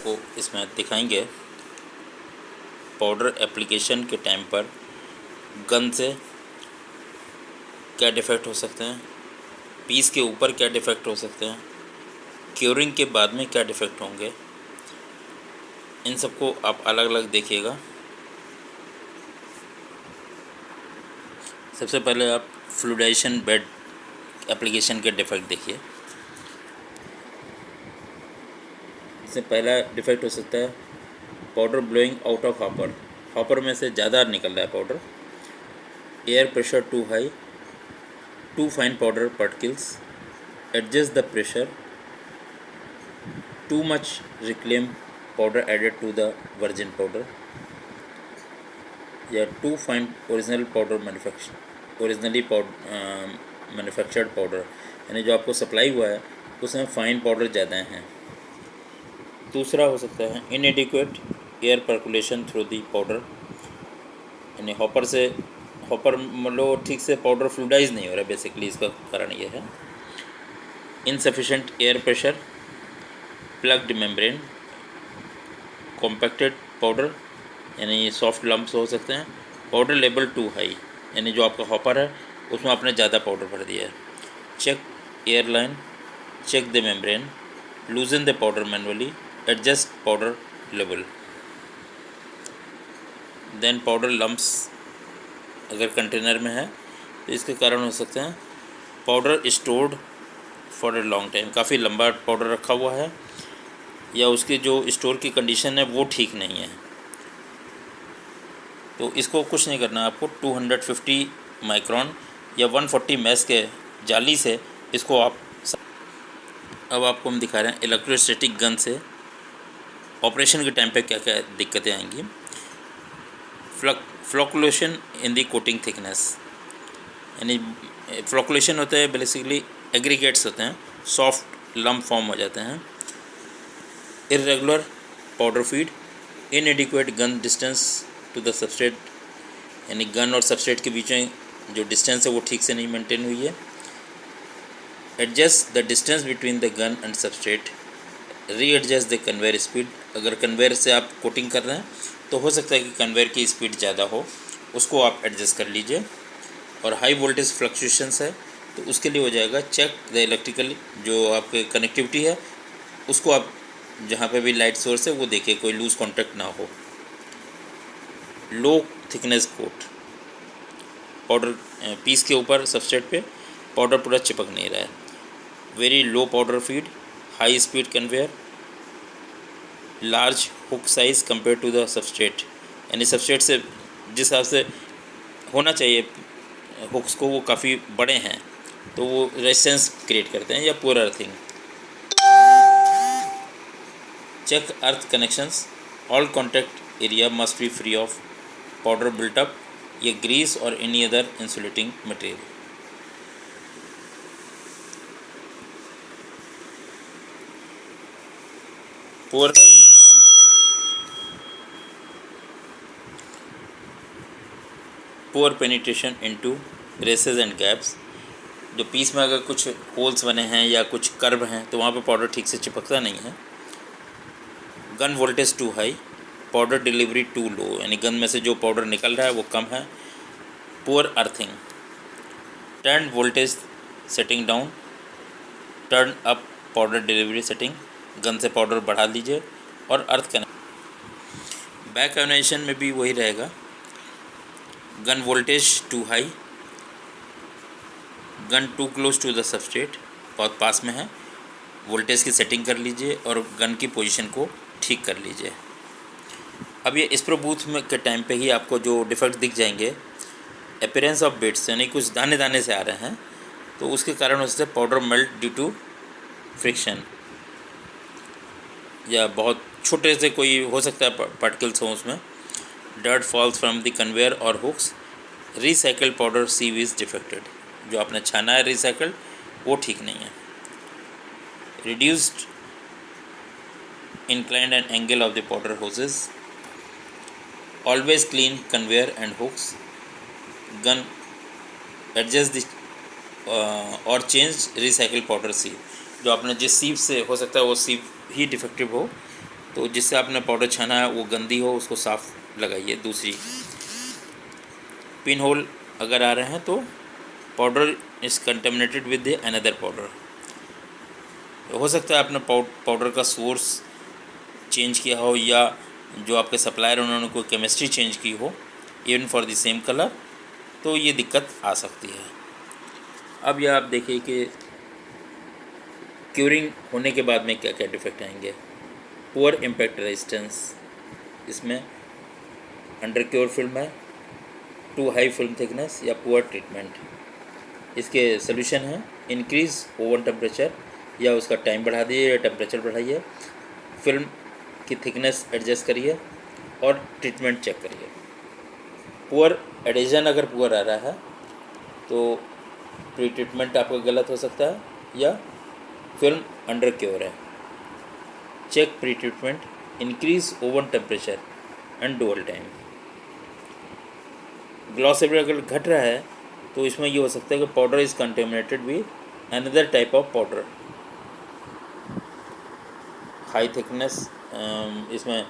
आपको इसमें दिखाएंगे पाउडर एप्लीकेशन के टाइम पर गन से क्या डिफ़ेक्ट हो सकते हैं, पीस के ऊपर क्या डिफ़ेक्ट हो सकते हैं, क्योरिंग के बाद में क्या डिफ़ेक्ट होंगे, इन सबको आप अलग अलग देखिएगा। सबसे पहले आप फ्लूइडाइजेशन बेड एप्लीकेशन के डिफ़ेक्ट देखिए। इससे पहला डिफ़ेक्ट हो सकता है powder blowing out of hopper, hopper में से ज़्यादा निकल रहा है powder, air pressure too high, too fine powder particles, adjust the pressure, too much reclaimed powder added to the virgin powder, या too fine originally manufactured powder, यानी जो आपको सप्लाई हुआ है उसमें फ़ाइन पाउडर ज़्यादा हैं। दूसरा हो सकता है इनएडिक्वेट air percolation through the powder, यानी हॉपर मतलब ठीक से पाउडर फ्लूइडाइज नहीं हो रहा है, बेसिकली इसका कारण ये है। Insufficient air pressure, plugged membrane, compacted powder यानी सॉफ्ट लम्प्स हो सकते हैं, पाउडर लेवल टू हाई यानी जो आपका हॉपर है उसमें आपने ज़्यादा पाउडर भर दिया है। Check airline, check the membrane, loosen the powder manually, adjust powder level. Then powder lumps अगर कंटेनर में है तो इसके कारण हो सकते हैं powder stored for a long time, काफ़ी लंबा पाउडर रखा हुआ है या उसकी जो स्टोर की कंडीशन है वो ठीक नहीं है, तो इसको कुछ नहीं करना आपको 250 माइक्रोन या 140 मैस के जाली से इसको आप। अब आपको हम दिखा रहे हैं इलेक्ट्रोस्टैटिक गन से ऑपरेशन के टाइम पे क्या क्या दिक्कतें आएंगी। फ्लोकुलेशन इन दी कोटिंग थिकनेस, यानी फ्लोकुलेशन होता है बेसिकली एग्रीगेट्स होते हैं, सॉफ्ट लम्प फॉर्म हो जाते हैं। Irregular powder feed, inadequate gun distance to the substrate, यानी गन और सबस्ट्रेट के बीच में जो डिस्टेंस है वो ठीक से नहीं मेंटेन हुई है। Adjust the distance between the gun and substrate, readjust the conveyor speed, अगर कन्वेयर से आप कोटिंग कर रहे हैं तो हो सकता है कि कन्वेयर की स्पीड ज़्यादा हो, उसको आप एडजस्ट कर लीजिए। और हाई वोल्टेज फ्लक्चुएशंस है तो उसके लिए हो जाएगा चेक द इलेक्ट्रिकल, जो आपके कनेक्टिविटी है उसको आप जहाँ पे भी लाइट सोर्स है वो देखिए कोई लूज़ कॉन्टैक्ट ना हो। लो थिकनेस कोट, पाउडर पीस के ऊपर सबस्ट्रेट पे पाउडर पूरा चिपक नहीं रहा है। Very low powder feed, high speed conveyor, large hook size compare to the substrate, यानी सबस्ट्रेट से जिस हिसाब से होना चाहिए हुक्स को वो काफ़ी बड़े हैं तो वो रेजिस्टेंस क्रिएट करते हैं। या poor earthing, check earth connections, all contact area must be free of powder built up या ग्रीस और any other insulating material. Poor penetration into recesses and gaps, जो पीस में अगर कुछ होल्स बने हैं या कुछ कर्व हैं तो वहाँ पे पाउडर ठीक से चिपकता नहीं है। Gun voltage too high, powder delivery too low, यानी गन में से जो पाउडर निकल रहा है वो कम है। Poor earthing, turn voltage setting down, turn up powder delivery setting, gun से पाउडर बढ़ा लीजिए। और अर्थ कनेक्शन, बैक एवनेशन में भी वही रहेगा, gun voltage too high, gun too close to the substrate, बहुत पास में है, वोल्टेज की सेटिंग कर लीजिए और गन की पोजीशन को ठीक कर लीजिए। अब ये स्प्रो बूथ में के टाइम पे ही आपको जो डिफेक्ट दिख जाएंगे, अपीयरेंस ऑफ बिट्स, यानी कुछ दाने दाने से आ रहे हैं तो उसके कारण उससे powder melt due to friction, या बहुत छोटे से कोई हो सकता है पार्टिकल्स हों उसमें। Dirt falls from the conveyor और hooks, recycled powder sieve is defected, जो आपने छाना है रिसाइकल्ड वो ठीक नहीं है। Reduced inclined and angle of the powder hoses, always clean conveyor and hooks, gun adjust the और चेंज रिसाइकिल पाउडर सीव, जो आपने जिस सीव से हो सकता है वो सीव ही डिफेक्टिव हो तो जिससे आपने पाउडर छाना है वो गंदी हो, उसको साफ़ लगाइए। दूसरी, पिन होल अगर आ रहे हैं तो powder is contaminated with another powder. हो सकता है आपने पाउडर का सोर्स चेंज किया हो, या जो आपके सप्लायर उन्होंने कोई केमिस्ट्री चेंज की हो, even for the same colour, तो ये दिक्कत आ सकती है। अब यह आप देखिए कि क्यूरिंग होने के बाद में क्या क्या डिफेक्ट आएंगे। पुअर इम्पैक्ट रेजिस्टेंस, इसमें अंडर क्योर फिल्म है, टू हाई फिल्म थिकनेस या पुअर ट्रीटमेंट। इसके सोल्यूशन है इंक्रीज ओवन टेम्परेचर, या उसका टाइम बढ़ा दिए या टेम्परेचर बढ़ाइए, फिल्म की थिकनेस एडजस्ट करिए और ट्रीटमेंट चेक करिए। पुअर एडिशन अगर पुअर आ रहा है तो प्री ट्रीटमेंट आपका गलत हो सकता है, या फिल्म अंडर क्योर है। Check pre treatment, increase oven temperature and dual time. Gloss level अगर घट रहा है तो इसमें ये हो सकता है कि powder is contaminated with another type of powder. High thickness, इसमें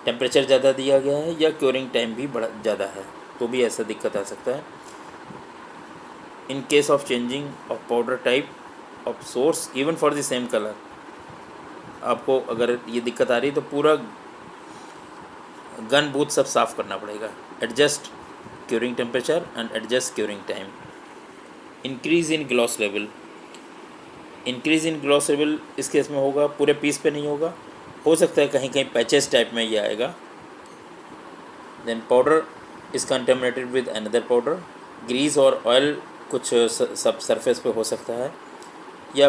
टेम्परेचर ज़्यादा दिया गया है या क्योरिंग टाइम भी बड़ा ज़्यादा है, तो भी ऐसा दिक्कत आ सकता है। In case of changing of powder type of source even for the same colour, आपको अगर ये दिक्कत आ रही है तो पूरा गन बूथ सब साफ़ करना पड़ेगा। Adjust curing temperature and adjust curing time. Increase in gloss level, increase in gloss level इस केस में होगा, पूरे पीस पे नहीं होगा, हो सकता है कहीं कहीं पैचेस टाइप में ये आएगा। Then powder is contaminated with another powder, grease और ऑयल कुछ सब सरफेस पे हो सकता है, या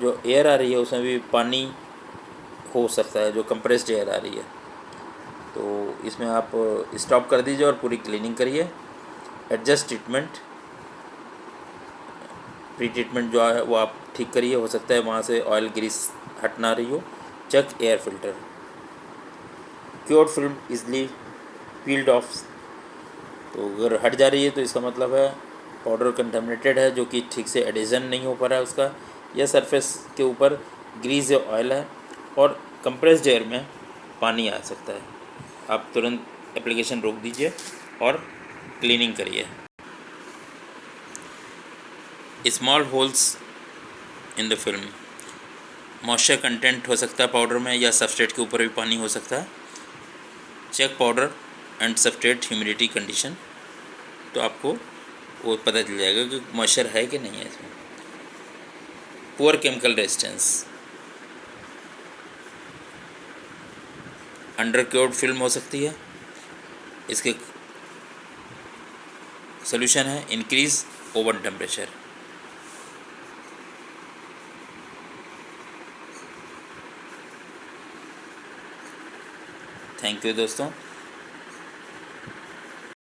जो एयर आ रही है उसमें भी पानी हो सकता है, जो कंप्रेस्ड एयर आ रही है। तो इसमें आप स्टॉप कर दीजिए और पूरी क्लीनिंग करिए। एडजस्ट ट्रीटमेंट, प्री ट्रीटमेंट जो है वो आप ठीक करिए, हो सकता है वहाँ से ऑयल ग्रीस हट ना रही हो। Check air filter. Cured film easily peeled off, तो अगर हट जा रही है तो इसका मतलब है पाउडर कंटेमिनेटेड है, जो कि ठीक से एडिशन नहीं हो पा रहा है उसका, या सरफेस के ऊपर ग्रीस या ऑयल है, और कंप्रेस्ड एयर में पानी आ सकता है। आप तुरंत एप्लीकेशन रोक दीजिए और क्लीनिंग करिए। Small holes in the film, moisture content हो सकता है पाउडर में, या सबस्ट्रेट के ऊपर भी पानी हो सकता है। Check powder and substrate humidity condition, तो आपको वो पता चल जाएगा कि मॉइस्चर है कि नहीं है इसमें। Poor chemical resistance, under cured film हो सकती है। इसके सोल्यूशन है increase oven temperature. Thank you दोस्तों।